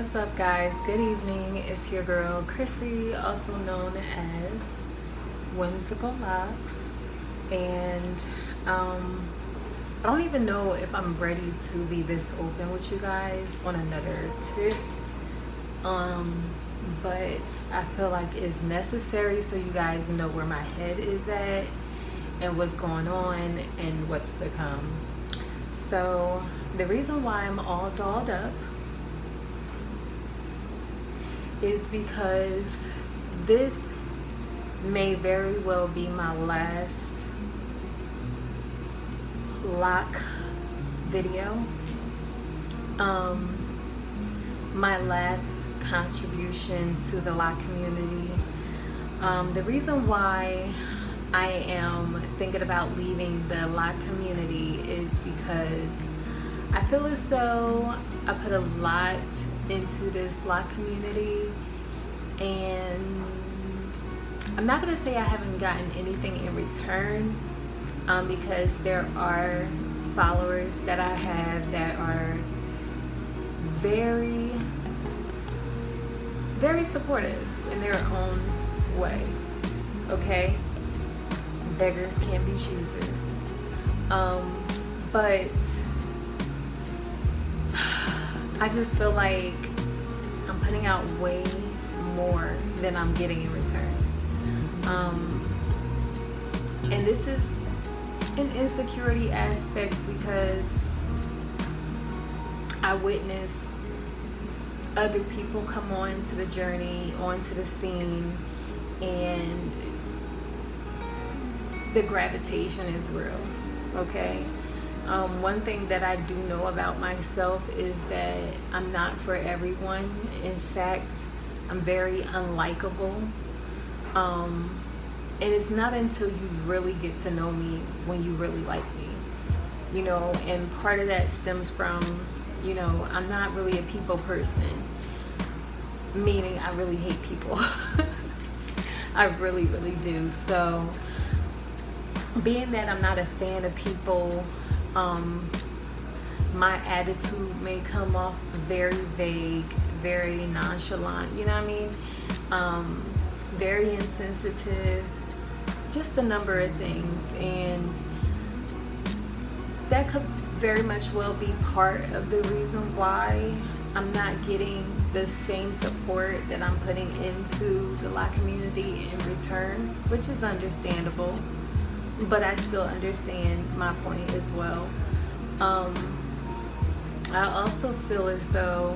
What's up, guys? Good evening. It's your girl Chrissy, also known as Whimsical Locks, and I don't even know if I'm ready to be this open with you guys on another tip, but I feel like it's necessary so you guys know where my head is at and what's going on and what's to come. So the reason why I'm all dolled up is because this may very well be my last lock video, my last contribution to the lock community. The reason why I am thinking about leaving the lock community is because I feel as though I put a lot into this lock community, and I'm not going to say I haven't gotten anything in return, because there are followers that I have that are very, very supportive in their own way. Okay? Beggars can't be choosers. But I just feel like I'm putting out way more than I'm getting in return. And this is an insecurity aspect because I witness other people come on to the journey, onto the scene, and the gravitation is real, okay? One thing that I do know about myself is that I'm not for everyone. In fact, I'm very unlikable. And it's not until you really get to know me when you really like me, you know, and part of that stems from, you know, I'm not really a people person, meaning I really hate people. I really, really do. So being that I'm not a fan of people, my attitude may come off very vague, very nonchalant, you know what I mean? Very insensitive, just a number of things. And that could very much well be part of the reason why I'm not getting the same support that I'm putting into the lock community in return, which is understandable. But I still understand my point as well. I also feel as though,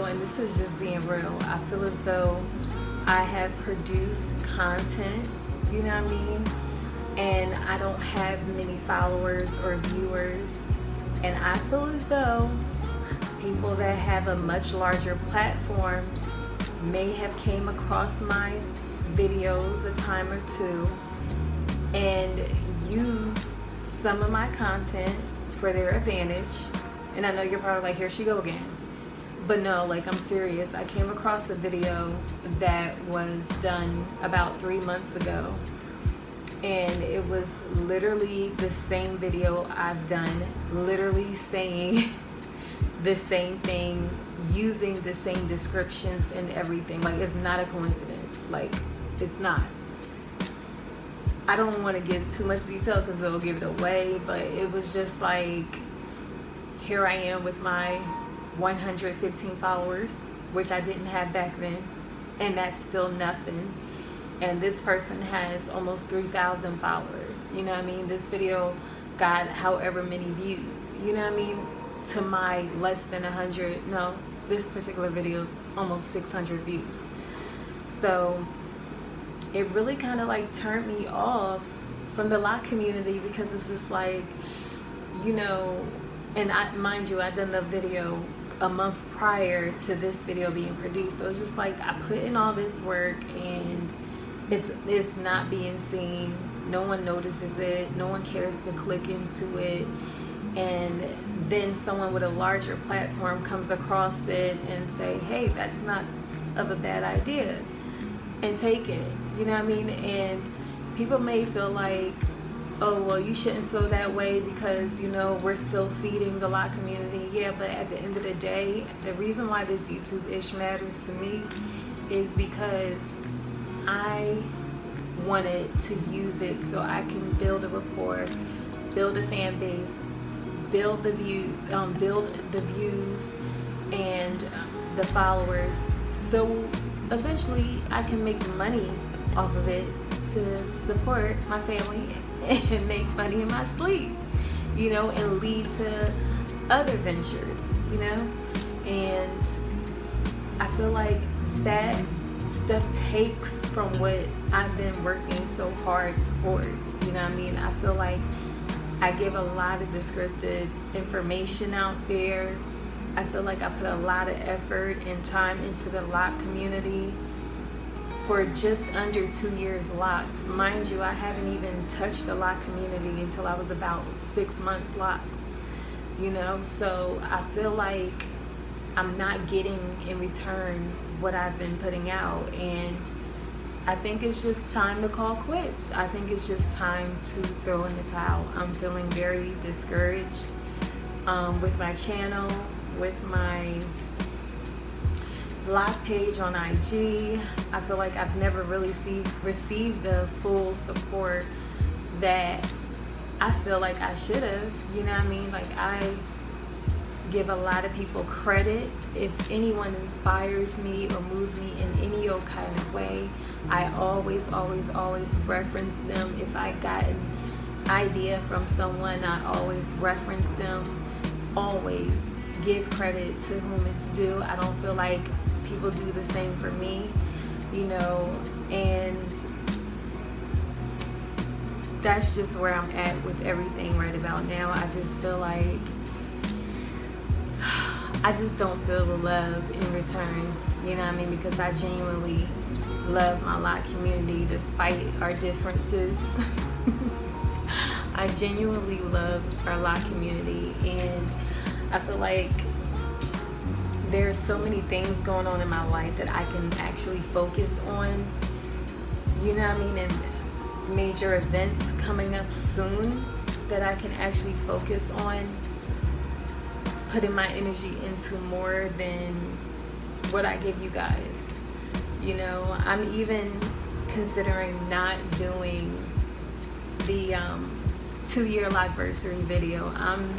and this is just being real, I feel as though I have produced content, you know what I mean? And I don't have many followers or viewers. And I feel as though people that have a much larger platform may have came across my videos a time or two and use some of my content for their advantage. And I know you're probably like, here she go again. But no, like, I'm serious. I came across a video that was done about 3 months ago, and it was literally the same video I've done, literally saying the same thing, using the same descriptions and everything. Like, it's not a coincidence. Like, it's not. I don't want to give too much detail because it'll give it away, but it was just like, here I am with my 115 followers, which I didn't have back then, and that's still nothing. And this person has almost 3,000 followers. You know what I mean? This video got however many views. You know what I mean? To my less than 100, no, this particular video is almost 600 views. So it really kind of like turned me off from the lock community, because it's just like, you know, and mind you, I done the video a month prior to this video being produced. So it's just like, I put in all this work and it's not being seen. No one notices it. No one cares to click into it. And then someone with a larger platform comes across it and say, hey, that's not of a bad idea, and take it. You know what I mean? And people may feel like, oh, well, you shouldn't feel that way because, you know, we're still feeding the Loc community. Yeah, but at the end of the day, the reason why this YouTube-ish matters to me is because I wanted to use it so I can build a rapport, build a fan base, build the views and the followers, so eventually I can make money off of it to support my family and make money in my sleep, you know, and lead to other ventures, you know. And I feel like that stuff takes from what I've been working so hard towards, you know what I mean? I feel like I give a lot of descriptive information out there. I feel like I put a lot of effort and time into the Loc community for just under 2 years locked. Mind you, I haven't even touched the Loc community until I was about 6 months locked, you know? So I feel like I'm not getting in return what I've been putting out, and I think it's just time to call quits. I think it's just time to throw in the towel. I'm feeling very discouraged with my channel, with my Loc page on IG. I feel like I've never really received the full support that I feel like I should have, you know what I mean? Like, I give a lot of people credit. If anyone inspires me or moves me in any old kind of way, I always reference them. If I got an idea from someone, I always reference them. Always give credit to whom it's due. I don't feel like people do the same for me, you know, and that's just where I'm at with everything right about now. I just feel like I just don't feel the love in return, you know what I mean? Because I genuinely love my Loc community despite our differences. I genuinely love our Loc community, and I feel like there's so many things going on in my life that I can actually focus on, you know what I mean? And major events coming up soon that I can actually focus on putting my energy into more than what I give you guys. You know, I'm even considering not doing the 2-year anniversary video. I'm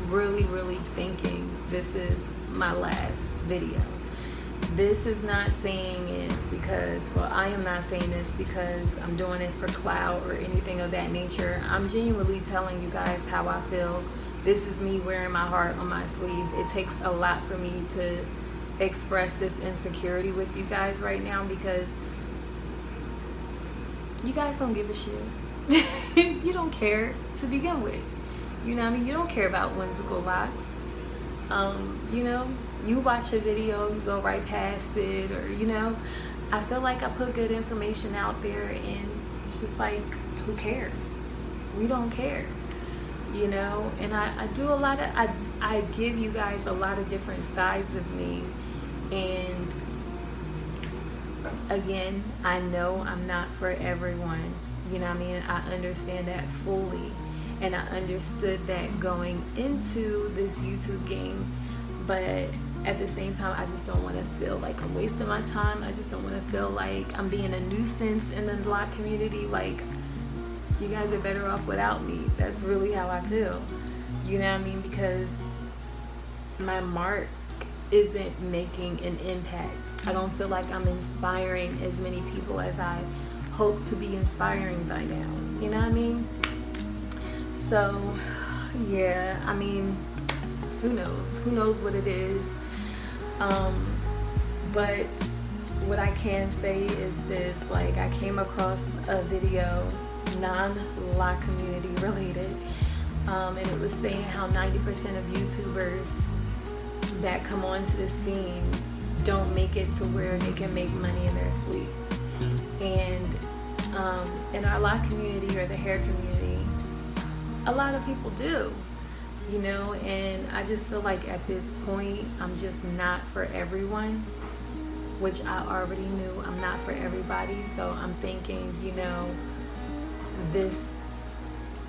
really thinking this is my last video. This is not saying it because, well, I am not saying this because I'm doing it for clout or anything of that nature. I'm genuinely telling you guys how I feel. This is me wearing my heart on my sleeve. It takes a lot for me to express this insecurity with you guys right now because you guys don't give a shit. You don't care to begin with. You know what I mean? You don't care about whimsical locks. You know, you watch a video, you go right past it, or, you know, I feel like I put good information out there and it's just like, who cares? We don't care. You know, and I do a lot of, I give you guys a lot of different sides of me, and again, I know I'm not for everyone, you know what I mean? I understand that fully, and I understood that going into this YouTube game, but at the same time, I just don't want to feel like I'm wasting my time. I just don't want to feel like I'm being a nuisance in the Loc community. Like, you guys are better off without me. That's really how I feel. You know what I mean? Because my mark isn't making an impact. I don't feel like I'm inspiring as many people as I hope to be inspiring by now. You know what I mean? So, yeah, I mean, who knows? Who knows what it is? But what I can say is this, like, I came across a video non-Loc community related, and it was saying how 90% of YouTubers that come onto the scene don't make it to where they can make money in their sleep. And in our Loc community or the hair community, a lot of people do, you know, and I just feel like at this point I'm just not for everyone, which I already knew I'm not for everybody. So I'm thinking, you know, this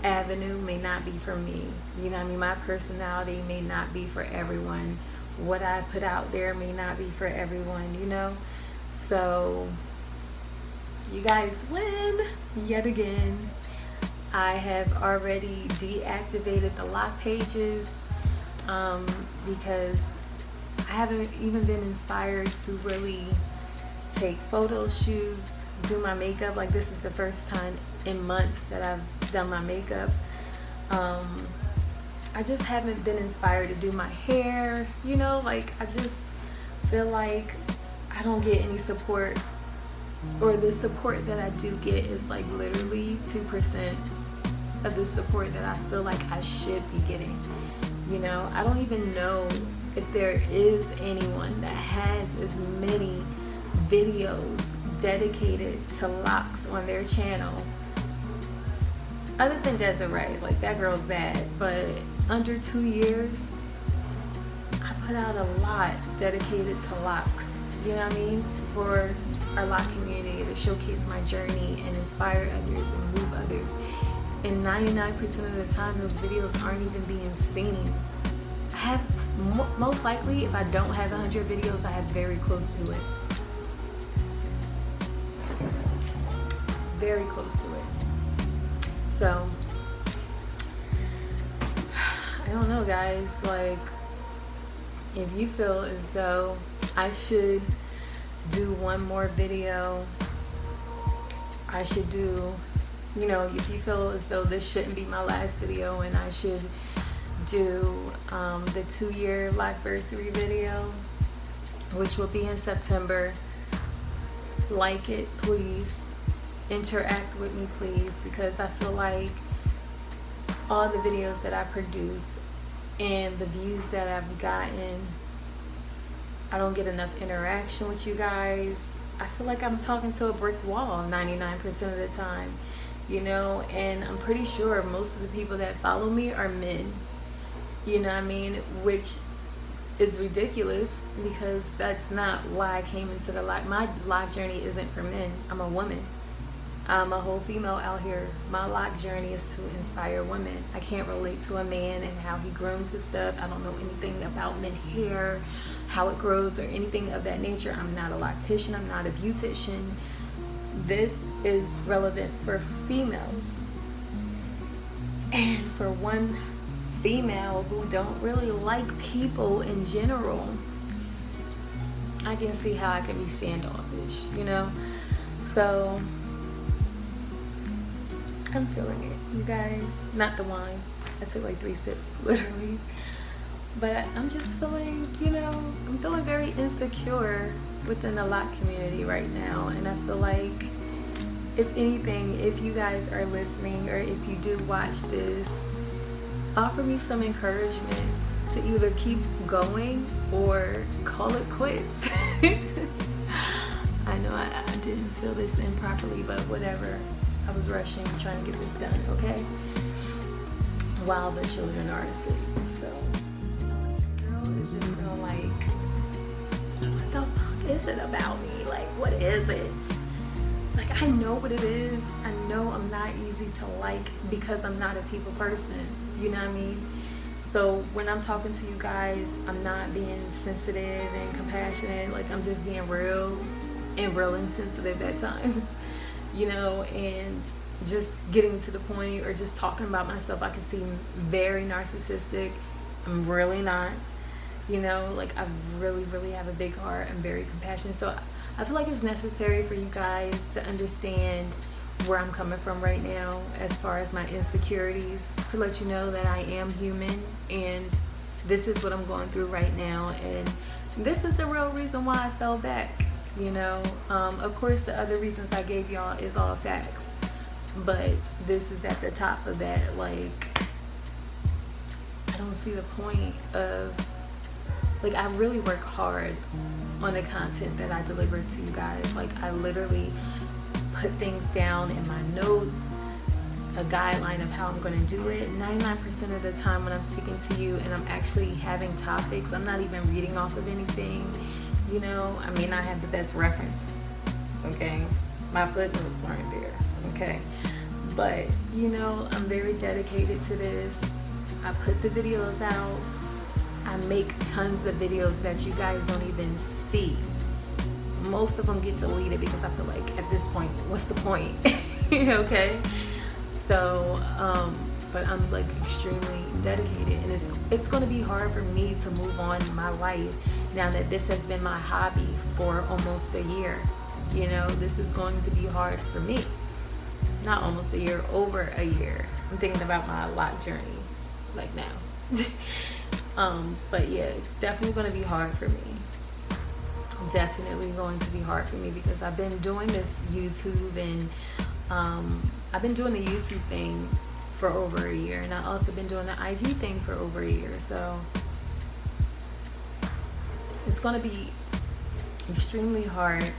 avenue may not be for me. You know what I mean? My personality may not be for everyone. What I put out there may not be for everyone, you know? So you guys win yet again. I have already deactivated the lock pages because I haven't even been inspired to really take photo shoots, do my makeup. Like, this is the first time in months that I've done my makeup. I just haven't been inspired to do my hair, you know, like I just feel like I don't get any support, or the support that I do get is like literally 2% of the support that I feel like I should be getting. You know, I don't even know if there is anyone that has as many videos dedicated to locks on their channel other than Desiree. Like, that girl's bad, but under 2 years I put out a lot dedicated to locks, you know what I mean, for our lock community, to showcase my journey and inspire others and move others. And 99% of the time those videos aren't even being seen. I have, most likely, if I don't have 100 videos, I have very close to it. Very close to it. So I don't know, guys, like, if you feel as though I should do one more video, I should do, you know, if you feel as though this shouldn't be my last video and I should do the 2-year Lockversary video, which will be in September, like it, please. Interact with me, please, because I feel like all the videos that I produced and the views that I've gotten, I don't get enough interaction with you guys. I feel like I'm talking to a brick wall 99% of the time, you know, and I'm pretty sure most of the people that follow me are men, you know what I mean, which is ridiculous because that's not why I came into the lock. My lock journey isn't for men. I'm a woman. I'm a whole female out here. My lock journey is to inspire women. I can't relate to a man and how he grooms his stuff. I don't know anything about men hair, how it grows, or anything of that nature. I'm not a loctician. I'm not a beautician. This is relevant for females. And for one female who don't really like people in general, I can see how I can be standoffish, you know? So I'm feeling it, you guys. Not the wine. I took like 3 sips, literally. But I'm just feeling, you know, I'm feeling very insecure within the lock community right now. And I feel like, if anything, if you guys are listening or if you do watch this, offer me some encouragement to either keep going or call it quits. I know I didn't fill this in properly, but whatever. I was rushing, trying to get this done, okay? While the children are asleep. So, girl is just feeling like, what the fuck is it about me? Like, what is it? Like, I know what it is. I know I'm not easy to like because I'm not a people person. You know what I mean? So when I'm talking to you guys, I'm not being sensitive and compassionate. Like, I'm just being real and sensitive at times. You know, and just getting to the point or just talking about myself, I can seem very narcissistic. I'm really not, you know, like I really have a big heart. I'm very compassionate. So I feel like it's necessary for you guys to understand where I'm coming from right now as far as my insecurities, to let you know that I am human and this is what I'm going through right now. And this is the real reason why I fell back. You know, of course the other reasons I gave y'all is all facts, but this is at the top of that. Like, I don't see the point of, like, I really work hard on the content that I deliver to you guys. Like, I literally put things down in my notes, a guideline of how I'm going to do it. 99% of the time when I'm speaking to you and I'm actually having topics, I'm not even reading off of anything. You know, I mean, I have the best reference, okay? My footnotes aren't there, okay? But you know, I'm very dedicated to this. I put the videos out. I make tons of videos that you guys don't even see. Most of them get deleted because I feel like at this point, what's the point? Okay. So but I'm like extremely dedicated, and it's going to be hard for me to move on in my life now that this has been my hobby for almost a year. You know, this is going to be hard for me. Not almost a year, over a year. I'm thinking about my Loc journey like now. But yeah, it's definitely going to be hard for me. Definitely going to be hard for me because I've been doing this YouTube, and I've been doing the YouTube thing for over a year, and I've also been doing the IG thing for over a year. So it's going to be extremely hard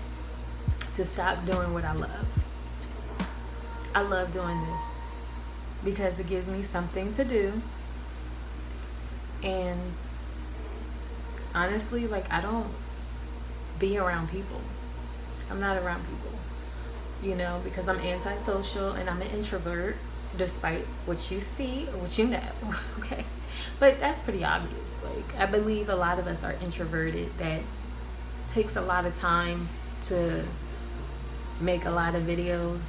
to stop doing what I love. I love doing this because it gives me something to do. And honestly, like, I don't be around people. I'm not around people, you know, because I'm antisocial and I'm an introvert, despite what you see or what you know. Okay, but that's pretty obvious. Like, I believe a lot of us are introverted. That takes a lot of time to make a lot of videos.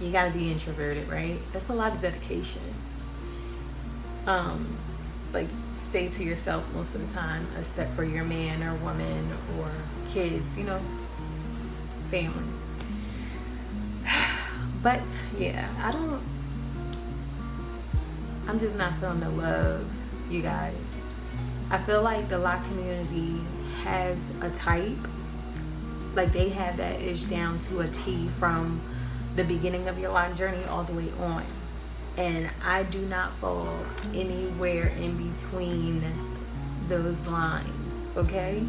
You got to be introverted, right? That's a lot of dedication. Like, stay to yourself most of the time, except for your man or woman or kids, you know, family. But yeah, I'm just not feeling the love, you guys. I feel like the Loc community has a type. Like, they have that ish down to a T from the beginning of your Loc journey all the way on. And I do not fall anywhere in between those lines, okay?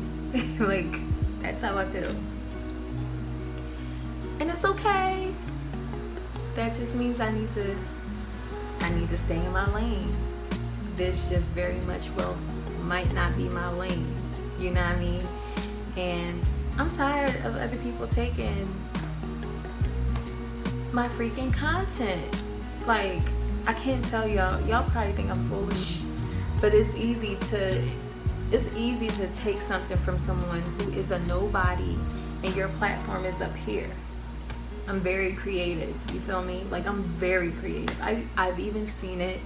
Like, that's how I feel. And it's okay. That just means I need to stay in my lane. This just very much might not be my lane. You know what I mean? And I'm tired of other people taking my freaking content. Like, I can't tell y'all probably think I'm foolish, but it's easy to take something from someone who is a nobody, and your platform is up here. I'm very creative, you feel me? Like, I'm very creative. I've even seen it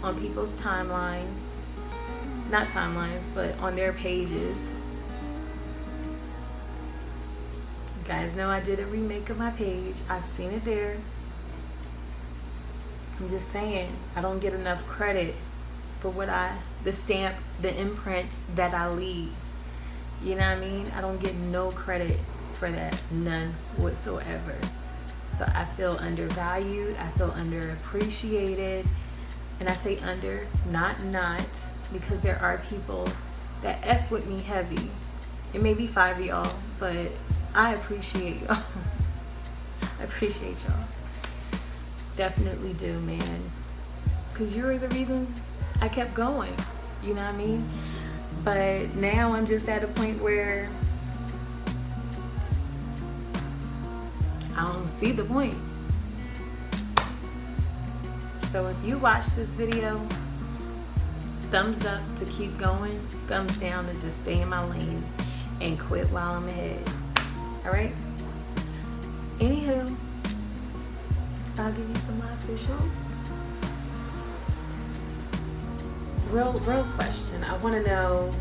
on people's timelines, not timelines, but on their pages. You guys know I did a remake of my page. I've seen it there. I'm just saying, I don't get enough credit for the stamp, the imprint that I leave. You know what I mean? I don't get no credit for that, none whatsoever. So I feel undervalued, I feel underappreciated, and I say under, not, because there are people that F with me heavy. It may be 5 of y'all, but I appreciate y'all. I appreciate y'all. Definitely do, man. Because you're the reason I kept going. You know what I mean? But now I'm just at a point where I don't see the point. So if you watch this video, thumbs up to keep going, thumbs down to just stay in my lane and quit while I'm ahead. Alright? Anywho, I'll give you some live visuals. Real question. I want to know,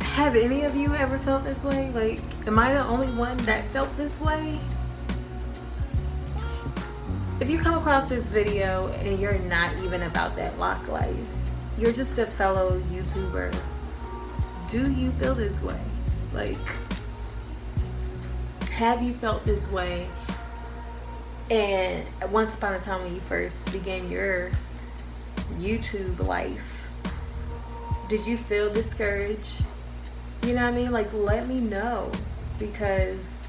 have any of you ever felt this way? Like, am I the only one that felt this way? If you come across this video and you're not even about that Loc life, you're just a fellow YouTuber, do you feel this way? Like, have you felt this way? And once upon a time when you first began your YouTube life, did you feel discouraged? You know what I mean? Like, let me know, because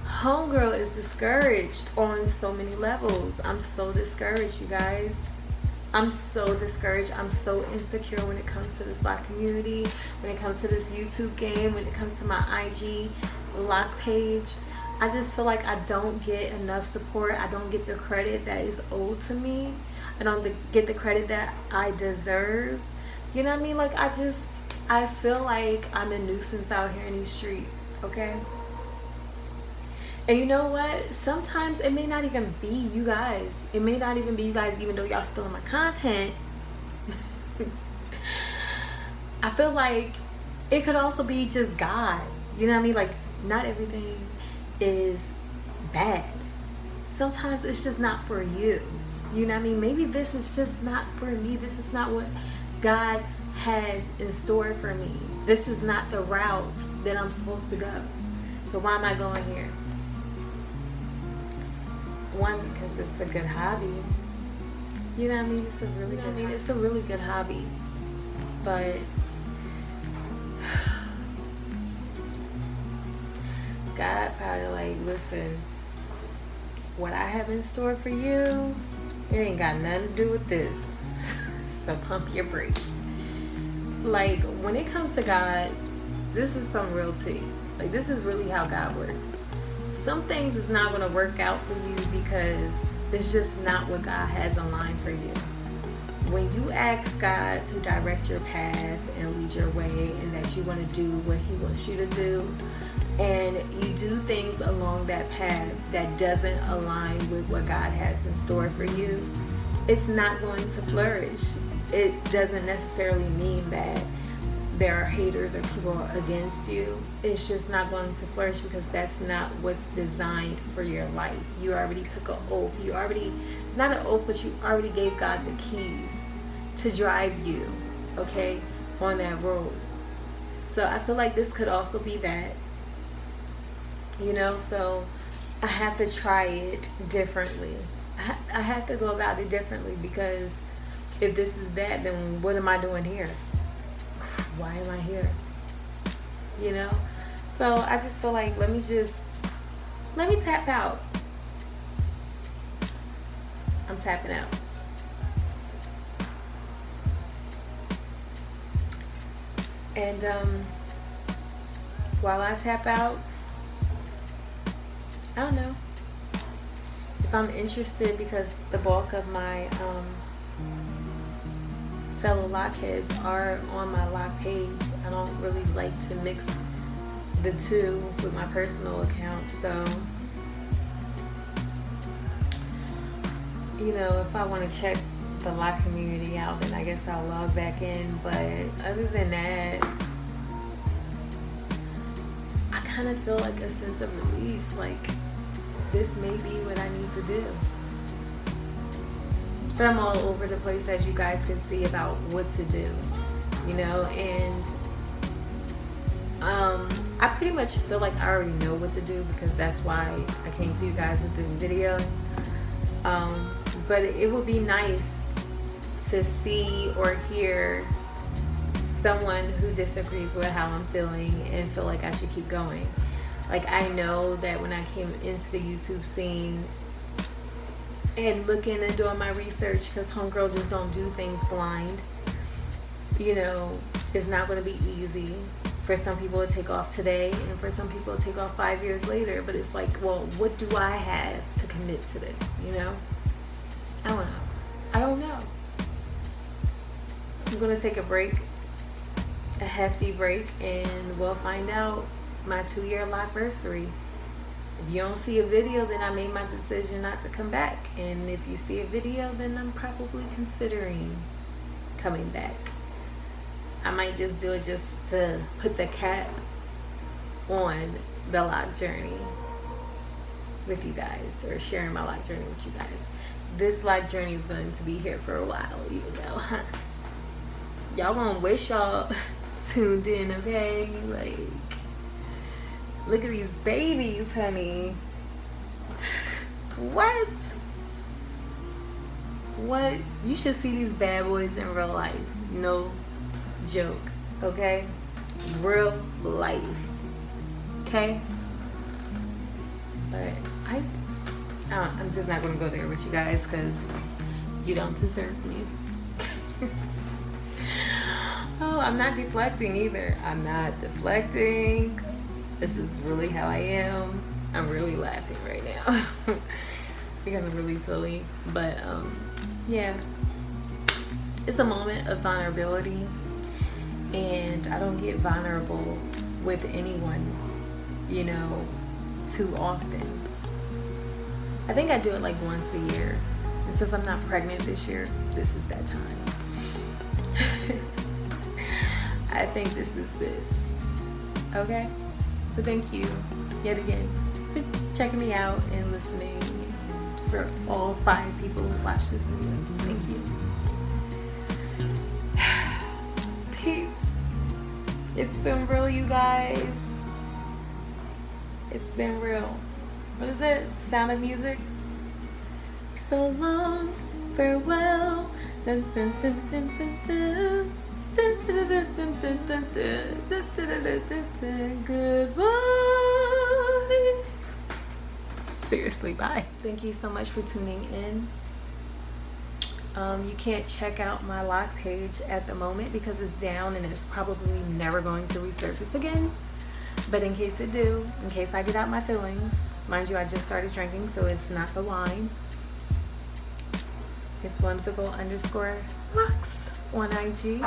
homegirl is discouraged on so many levels. I'm so discouraged, you guys. I'm so discouraged. I'm so insecure when it comes to this Loc community, when it comes to this YouTube game, when it comes to my IG Loc page. I just feel like I don't get enough support. I don't get the credit that is owed to me. I don't get the credit that I deserve. You know what I mean? Like, I feel like I'm a nuisance out here in these streets, okay? And you know what? Sometimes it may not even be you guys. It may not even be you guys, even though y'all still in my content. I feel like it could also be just God. You know what I mean? Like, not everything is bad. Sometimes it's just not for you. You know what I mean? Maybe this is just not for me. This is not what God has in store for me. This is not the route that I'm supposed to go. So why am I going here? One, because it's a good hobby. You know what I mean? It's a really good hobby. It's a really good hobby. But God probably like, listen, what I have in store for you, it ain't got nothing to do with this. So pump your brakes. Like, when it comes to God, this is some real tea. Like, this is really how God works. Some things is not going to work out for you because it's just not what God has in line for you. When you ask God to direct your path and lead your way, and that you want to do what He wants you to do, and you do things along that path that doesn't align with what God has in store for you, it's not going to flourish. It doesn't necessarily mean that there are haters or people against you. It's just not going to flourish because that's not what's designed for your life. You already took an oath. You already, not an oath, but you already gave God the keys to drive you, okay, on that road. So I feel like this could also be that, you know, so I have to try it differently. I have to go about it differently, because if this is that, then what am I doing here? Why am I here? You know? So I just feel like, let me tap out. I'm tapping out. And while I tap out, I don't know if I'm interested, because the bulk of my fellow lockheads are on my lock page. I don't really like to mix the two with my personal account. So, you know, if I want to check the Loc Community out, then I guess I'll log back in. But other than that, I kind of feel like a sense of relief. Like, this may be what I need to do. But I'm all over the place, as you guys can see, about what to do, you know, and I pretty much feel like I already know what to do, because that's why I came to you guys with this video. But it would be nice to see or hear someone who disagrees with how I'm feeling and feel like I should keep going. Like, I know that when I came into the YouTube scene and looking and doing my research, because homegirl just don't do things blind, you know, it's not going to be easy. For some people it take off today, and for some people it take off 5 years later. But it's like, well, what do I have to commit to this, you know? I don't know. I'm going to take a break, a hefty break, and we'll find out my 2-year lockversary. If you don't see a video, then I made my decision not to come back. And if you see a video, then I'm probably considering coming back. I might just do it just to put the cap on the lock journey with you guys, or sharing my lock journey with you guys. This lock journey is going to be here for a while, even though y'all gonna wish y'all tuned in, okay? Like, look at these babies, honey. What? You should see these bad boys in real life. No joke, okay? Real life, okay? But I'm just not going to go there with you guys, because you don't deserve me. Oh, I'm not deflecting either. I'm not deflecting. This is really how I am. I'm really laughing right now because I'm really silly. But yeah, it's a moment of vulnerability, and I don't get vulnerable with anyone, you know, too often. I think I do it like once a year. And since I'm not pregnant this year, this is that time. I think this is it. Okay? So thank you yet again for checking me out and listening. For all 5 people who watched this video, thank you. Peace. It's been real, you guys. It's been real. What is it? Sound of Music? So long, farewell. Dun, dun, dun, dun, dun, dun. Dun, dun, dun, dun, dun, dun, dun, dun, dun, dun, dun, dun. Goodbye. Seriously, bye. Thank you so much for tuning in. You can't check out my Loc page at the moment because it's down and it's probably never going to resurface again. But in case it do, in case I get out my feelings, mind you, I just started drinking, so it's not the wine. It's whimsical_Locs on IG.